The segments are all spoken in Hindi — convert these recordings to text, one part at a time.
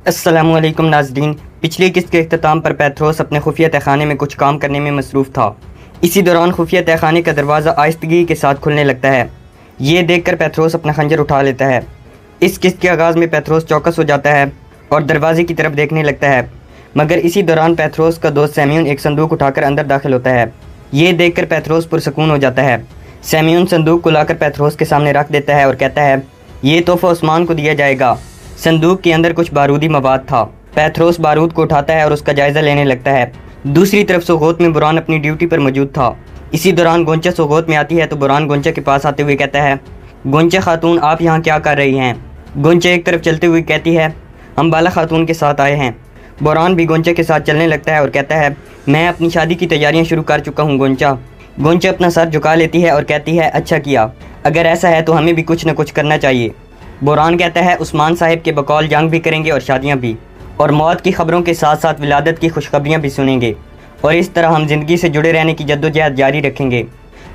अस्सलामुअलैकुम नाज़रीन। पिछली किस्त के इख्तिताम पर पैथरोस अपने खुफिया तहखाने में कुछ काम करने में मसरूफ़ था। इसी दौरान खुफिया तहखाने का दरवाज़ा आहिस्तगी के साथ खुलने लगता है। ये देखकर पैथरोस अपना खंजर उठा लेता है। इस किस्त के आगाज़ में पैथरोस चौकस हो जाता है और दरवाजे की तरफ देखने लगता है, मगर इसी दौरान पैथरोस का दोस्त सैम्यून एक संदूक उठाकर अंदर दाखिल होता है। ये देखकर पैथरोस पुरसकून हो जाता है। सैम्यून संदूक को लाकर पैथरोस के सामने रख देता है और कहता है, ये तोहफ़ा उस्मान को दिया जाएगा। संदूक के अंदर कुछ बारूदी मवाद था। पैथरोस बारूद को उठाता है और उसका जायज़ा लेने लगता है। दूसरी तरफ सोगोत में बुरान अपनी ड्यूटी पर मौजूद था। इसी दौरान गोंचा सोगोत में आती है तो बुरान गोंचा के पास आते हुए कहता है, गोंचा खातून आप यहाँ क्या कर रही हैं? गोंचा एक तरफ चलते हुए कहती है, हम बाला खातून के साथ आए हैं। बुरान भी गोंचा के साथ चलने लगता है और कहता है, मैं अपनी शादी की तैयारियाँ शुरू कर चुका हूँ गोंचा। गोंचा अपना सर झुका लेती है और कहती है, अच्छा किया, अगर ऐसा है तो हमें भी कुछ न कुछ करना चाहिए। बुरान कहता है, उस्मान साहिब के बकौल जंग भी करेंगे और शादियाँ भी, और मौत की खबरों के साथ साथ विलादत की खुशखबरियाँ भी सुनेंगे, और इस तरह हम ज़िंदगी से जुड़े रहने की जद्दोजहद जारी रखेंगे।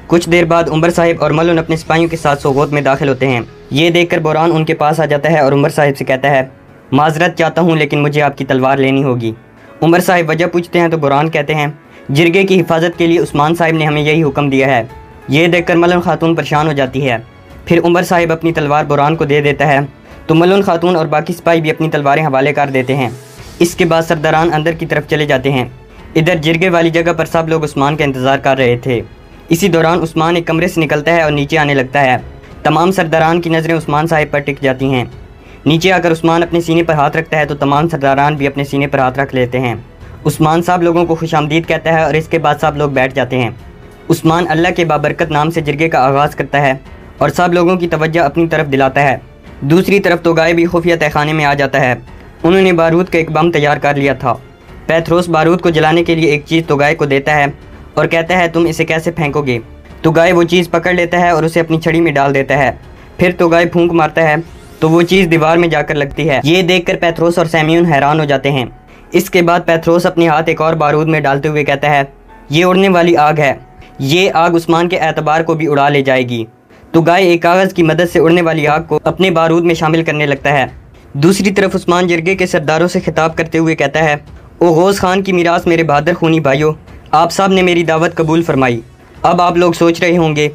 कुछ देर बाद उमर साहिब और मलन अपने सिपाहियों के साथ सोगोत में दाखिल होते हैं। ये देखकर बुरान उनके पास आ जाता है और उमर साहिब से कहता है, माजरत चाहता हूँ लेकिन मुझे आपकी तलवार लेनी होगी। उमर साहिब वजह पूछते हैं तो बुरान कहते हैं, जिरगे की हिफाजत के लिए उस्मान साहिब ने हमें यही हुक्म दिया है। ये देखकर मलन खातून परेशान हो जाती है। फिर उमर साहिब अपनी तलवार बुरान को दे देता है तो मलन खातून और बाकी सिपाही भी अपनी तलवारें हवाले कर देते हैं। इसके बाद सरदारान अंदर की तरफ चले जाते हैं। इधर जिरगे वाली जगह पर सब लोग उस्मान का इंतज़ार कर रहे थे। इसी दौरान उस्मान एक कमरे से निकलता है और नीचे आने लगता है। तमाम सरदारान की नज़रें उस्मान साहिब पर टिक जाती हैं। नीचे आकर उस्मान अपने सीने पर हाथ रखता है तो तमाम सरदारान भी अपने सीने पर हाथ रख लेते हैं। उस्मान सब लोगों को खुशामदीद कहता है और इसके बाद सब लोग बैठ जाते हैं। उस्मान अल्लाह के बाबरकत नाम से जिरगे का आगाज़ करता है और सब लोगों की तवज्जो अपनी तरफ दिलाता है। दूसरी तरफ तोगाई भी खुफिया तहखाने में आ जाता है। उन्होंने बारूद का एक बम तैयार कर लिया था। पैथरोस बारूद को जलाने के लिए एक चीज़ तोगाई को देता है और कहता है, तुम इसे कैसे फेंकोगे? तोगाई वो चीज़ पकड़ लेता है और उसे अपनी छड़ी में डाल देता है। फिर तोगाई फूंक मारता है तो वो चीज़ दीवार में जाकर लगती है। ये देखकर पैथरोस और सैम्यून हैरान हो जाते हैं। इसके बाद पैथरोस अपने हाथ एक और बारूद में डालते हुए कहता है, ये उड़ने वाली आग है। ये आग उस्मान के एतबार को भी उड़ा ले जाएगी। तोगाई एक कागज़ की मदद से उड़ने वाली आग को अपने बारूद में शामिल करने लगता है। दूसरी तरफ उस्मान जिरगे के सरदारों से खिताब करते हुए कहता है, ओ गौस खान की मीरास मेरे बहादुर खूनी भाइयों, आप सब ने मेरी दावत कबूल फरमाई। अब आप लोग सोच रहे होंगे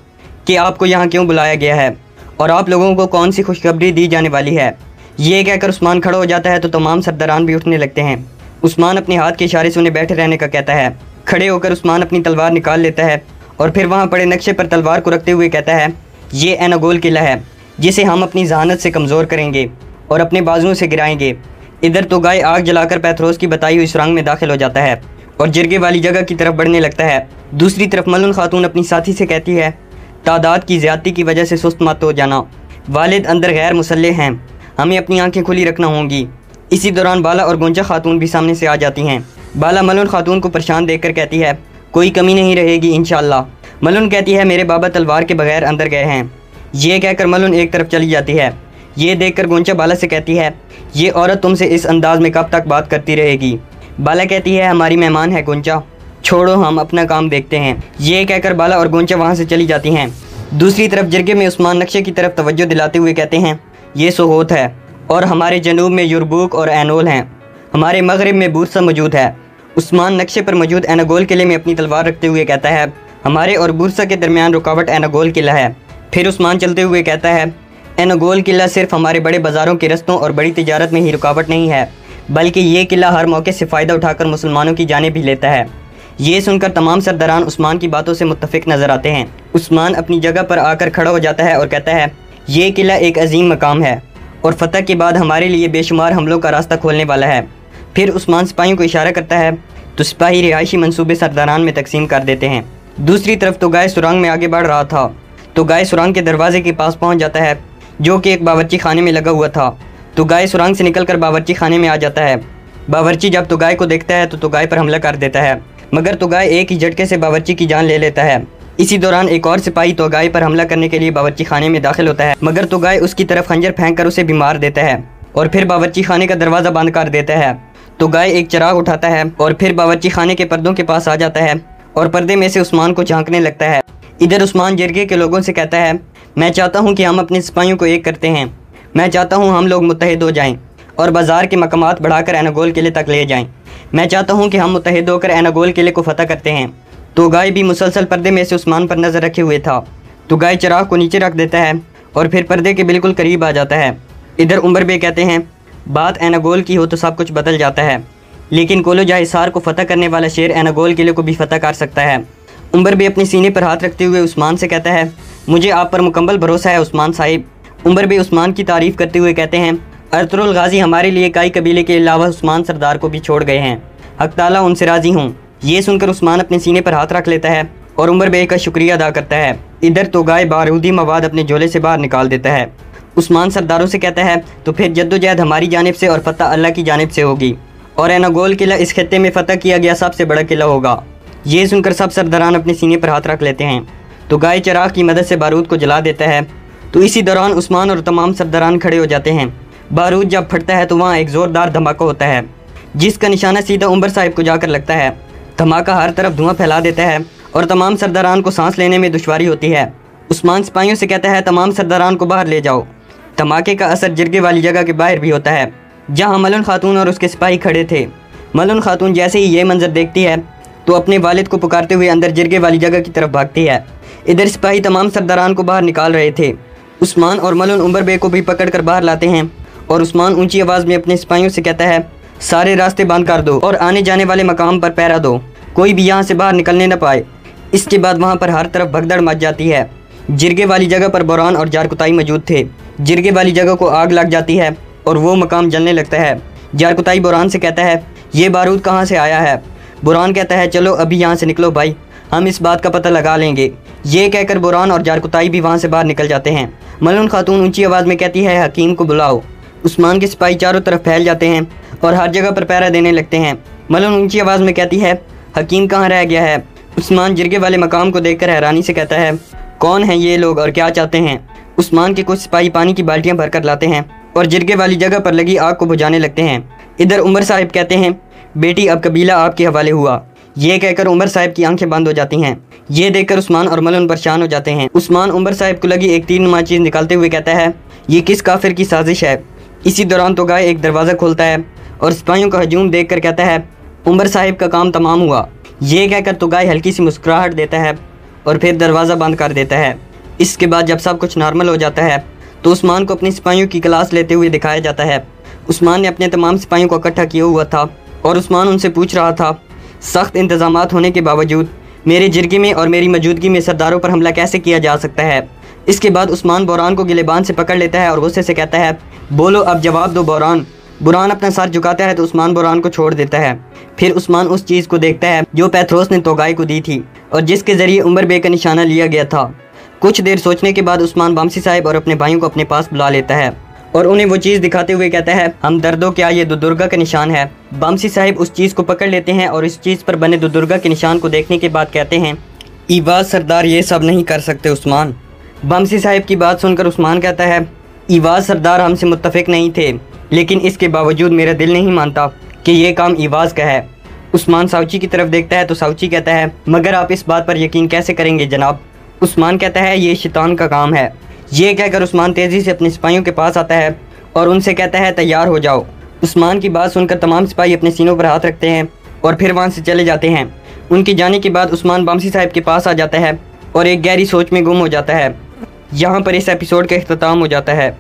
कि आपको यहाँ क्यों बुलाया गया है और आप लोगों को कौन सी खुशखबरी दी जाने वाली है। ये कहकर उस्मान खड़ा हो जाता है तो तमाम सरदारान भी उठने लगते हैं। उस्मान अपने हाथ के इशारे से उन्हें बैठे रहने का कहता है। खड़े होकर उस्मान अपनी तलवार निकाल लेता है और फिर वहाँ पड़े नक्शे पर तलवार को रखते हुए कहता है, ये एनागोल किला है जिसे हम अपनी जहानत से कमज़ोर करेंगे और अपने बाजुओं से गिराएंगे। इधर तोगाई आग जलाकर पैथरोस की बताई हुई सुरंग में दाखिल हो जाता है और जिरगे वाली जगह की तरफ बढ़ने लगता है। दूसरी तरफ मलन खातून अपनी साथी से कहती है, तादाद की ज़्यादती की वजह से सुस्त मत हो जाना। वालिद अंदर गैर मुसल्लह हैं, हमें अपनी आंखें खुली रखना होंगी। इसी दौरान बाला और गोंचा खातून भी सामने से आ जाती हैं। बाला मलन खातून को परेशान देखकर कहती है, कोई कमी नहीं रहेगी इंशाअल्लाह। मलन कहती है, मेरे बाबा तलवार के बगैर अंदर गए हैं। ये कहकर मलन एक तरफ चली जाती है। ये देखकर गोंचा बाला से कहती है, ये औरत तुमसे इस अंदाज में कब तक बात करती रहेगी? बाला कहती है, हमारी मेहमान है गोंचा, छोड़ो हम अपना काम देखते हैं। ये कहकर बाला और गोंचा वहाँ से चली जाती हैं। दूसरी तरफ जिरगे में उस्मान नक्शे की तरफ तवज्जो दिलाते हुए कहते हैं, ये सोगोत है और हमारे जनूब में युरबुक और एनोल हैं, हमारे मगरिब में बूरसा मौजूद है। उस्मान नक्शे पर मौजूद एनागोल किले में अपनी तलवार रखते हुए कहता है, हमारे और बूरसा के दरमियान रुकावट एनागोल किला है। फिर उस्मान चलते हुए कहता है, एनागोल किला सिर्फ हमारे बड़े बाज़ारों के रस्तों और बड़ी तिजारत में ही रुकावट नहीं है, बल्कि ये किला हर मौके से फ़ायदा उठाकर मुसलमानों की जानें भी लेता है। ये सुनकर तमाम सरदारान उस्मान की बातों से मुत्तफ़िक नज़र आते हैं। उस्मान अपनी जगह पर आकर खड़ा हो जाता है और कहता है, ये किला एक अजीम मकाम है और फ़तह के बाद हमारे लिए बेशुमार हमलों का रास्ता खोलने वाला है। फिर उस्मान सिपाहियों को इशारा करता है तो सिपाही रिहायशी मंसूबे सरदारान में तकसीम कर देते हैं। दूसरी तरफ तोगाई सुरंग में आगे बढ़ रहा था। तोगाई सुरंग के दरवाजे के पास पहुंच जाता है जो कि एक बावर्ची खाने में लगा हुआ था। तोगाई सुरंग से निकलकर बावर्ची खाने में आ जाता है। बावर्ची जब तोगाई को देखता है तो तोगाई पर हमला कर देता है, मगर तोगाई एक ही झटके से बावर्ची की जान ले लेता है। इसी दौरान एक और सिपाही तोगाई पर हमला करने के लिए बावर्ची खाने में दाखिल होता है, मगर तोगाई उसकी तरफ खंजर फेंक कर उसे भी मार देता है और फिर बावर्ची खाने का दरवाज़ा बंद कर देता है। तोगाई एक चिराग उठाता है और फिर बावर्ची खाने के पर्दों के पास आ जाता है और पर्दे में से उस्मान को झांकने लगता है। इधर उस्मान जिरगे के लोगों से कहता है, मैं चाहता हूँ कि हम अपने सिपाहियों को एक करते हैं। मैं चाहता हूँ हम लोग मुत्तहिद हो जाएं। और बाज़ार के मकामात बढ़ाकर एनागोल किले तक ले जाएं। मैं चाहता हूँ कि हम मुत्तहिद होकर एनागोल किले को फतह करते हैं। तोगाई भी मुसलसल पर्दे में से उस्मान पर नज़र रखे हुए था। तोगाई चिराग को नीचे रख देता है और फिर पर्दे के बिल्कुल करीब आ जाता है। इधर उमर बे कहते हैं, बात एनागोल की हो तो सब कुछ बदल जाता है, लेकिन कोलोजा हिसार को फतह करने वाला शेर एनागोल किले को भी फतह कर सकता है। उमर बे अपने सीने पर हाथ रखते हुए उस्मान से कहता है, मुझे आप पर मुकम्मल भरोसा है उस्मान साहिब। उमर बे उस्मान की तारीफ़ करते हुए कहते हैं, अर्तुरुल गाजी हमारे लिए काई कबीले के अलावा उस्मान सरदार को भी छोड़ गए हैं। हक ताला उनसे राज़ी हूँ। ये सुनकर उस्मान अपने सीने पर हाथ रख लेता है और उमर बे का शुक्रिया अदा करता है। इधर तोगाई बारूदी मवाद अपने झोले से बाहर निकाल देता है। उस्मान सरदारों से कहता है, तो फिर जद्दोजहद हमारी जानिब से और फतह अल्लाह की जानिब से होगी और एनागोल किला इस खत्ते में फतह किया गया सबसे बड़ा किला होगा। ये सुनकर सब सरदारान अपने सीने पर हाथ रख लेते हैं। तोगाई चिराग की मदद से बारूद को जला देता है। तो इसी दौरान उस्मान और तमाम सरदारान खड़े हो जाते हैं। बारूद जब फटता है तो वहाँ एक ज़ोरदार धमाका होता है, जिसका निशाना सीधा उमर साहिब को जाकर लगता है। धमाका हर तरफ धुआं फैला देता है और तमाम सरदारान को सांस लेने में दुश्वारी होती है। उस्मान सिपाहियों से कहता है, तमाम सरदारान को बाहर ले जाओ। धमाके का असर जिरगे वाली जगह के बाहर भी होता है, जहाँ मलन खातून और उसके सिपाही खड़े थे। मलन खातून जैसे ही ये मंजर देखती है तो अपने वालिद को पुकारते हुए अंदर जिरगे वाली जगह की तरफ भागती है। इधर सिपाही तमाम सरदारान को बाहर निकाल रहे थे। उस्मान और मलन उमर बे को भी पकड़ कर बाहर लाते हैं और उस्मान ऊंची आवाज़ में अपने सिपाहियों से कहता है, सारे रास्ते बंद कर दो और आने जाने वाले मकाम पर पहरा दो, कोई भी यहाँ से बाहर निकलने न पाए। इसके बाद वहाँ पर हर तरफ भगदड़ मच जाती है। जिरगे वाली जगह पर बोरान और जारकुताई मौजूद थे। जिरगे वाली जगह को आग लग जाती है और वो मकाम जलने लगता है। जारकुताई बोरान से कहता है, ये बारूद कहाँ से आया है? बोरान कहता है, चलो अभी यहाँ से निकलो भाई, हम इस बात का पता लगा लेंगे। ये कहकर बोरान और जारकुताई भी वहाँ से बाहर निकल जाते हैं। मलन खातून ऊंची आवाज़ में कहती है, हकीम को बुलाओ। उस्मान के सिपाही चारों तरफ फैल जाते हैं और हर जगह पर पहरा देने लगते हैं। मलन ऊंची आवाज़ में कहती है, हकीम कहाँ रह गया है? उस्मान जिरगे वाले मकाम को देखकर हैरानी से कहता है, कौन हैं ये लोग और क्या चाहते हैं? उस्मान के कुछ सिपाही पानी की बाल्टियां भरकर लाते हैं और जिरगे वाली जगह पर लगी आग को बुझाने लगते हैं। इधर उमर साहिब कहते हैं, बेटी अब कबीला आपके हवाले हुआ। ये कहकर उमर साहिब की आंखें बंद हो जाती हैं। ये देखकर उस्मान और मलन परेशान हो जाते हैं। उस्मान उमर साहिब को लगी एक तीरनुमा चीज़ निकालते हुए कहता है, ये किस काफिर की साजिश है? इसी दौरान तोगाई एक दरवाज़ा खोलता है और सिपाहियों का हजूम देख कर कहता है, उमर साहिब का काम तमाम हुआ। ये कहकर तोगाई हल्की सी मुस्कुराहट देता है और फिर दरवाज़ा बंद कर देता है। इसके बाद जब सब कुछ नॉर्मल हो जाता है तो उस्मान को अपनी सिपाहियों की क्लास लेते हुए दिखाया जाता है। उस्मान ने अपने तमाम सिपाहियों को इकट्ठा किया हुआ था और उस्मान उनसे पूछ रहा था, सख्त इंतजामात होने के बावजूद मेरे जिरगे में और मेरी मौजूदगी में सरदारों पर हमला कैसे किया जा सकता है? इसके बाद उस्मान बोरान को गिलेबान से पकड़ लेता है और गुस्से से कहता है, बोलो अब जवाब दो बोरान। बोरान अपना सर झुकाता है तो उस्मान बोरान को छोड़ देता है। फिर उस्मान उस चीज़ को देखता है जो पैथरोस ने तोगाई को दी थी और जिसके ज़रिए उमर बे का निशाना लिया गया था। कुछ देर सोचने के बाद उस्मान बमसी साहिब और अपने भाइयों को अपने पास बुला लेता है और उन्हें वो चीज़ दिखाते हुए कहता है, हम दर्दों क्या ये दुर्गा का निशान है। बमसी साहिब उस चीज़ को पकड़ लेते हैं और इस चीज़ पर बने दुर्गा के निशान को देखने के बाद कहते हैं, ईवाज सरदार ये सब नहीं कर सकते उस्मान। बमसी साहिब की बात सुनकर उस्मान कहता है, ईवाज सरदार हमसे मुत्तफिक नहीं थे, लेकिन इसके बावजूद मेरा दिल नहीं मानता कि ये काम ईवाज का है। उस्मान साउची की तरफ देखता है तो साउची कहता है, मगर आप इस बात पर यकीन कैसे करेंगे जनाब? उस्मान कहता है, ये शैतान का काम है। ये कहकर उस्मान तेज़ी से अपने सिपाहियों के पास आता है और उनसे कहता है, तैयार हो जाओ। उस्मान की बात सुनकर तमाम सिपाही अपने सीनों पर हाथ रखते हैं और फिर वहाँ से चले जाते हैं। उनके जाने के बाद उस्मान बमसी साहिब के पास आ जाता है और एक गहरी सोच में गुम हो जाता है। यहाँ पर इस एपिसोड का इख्तिताम हो जाता है।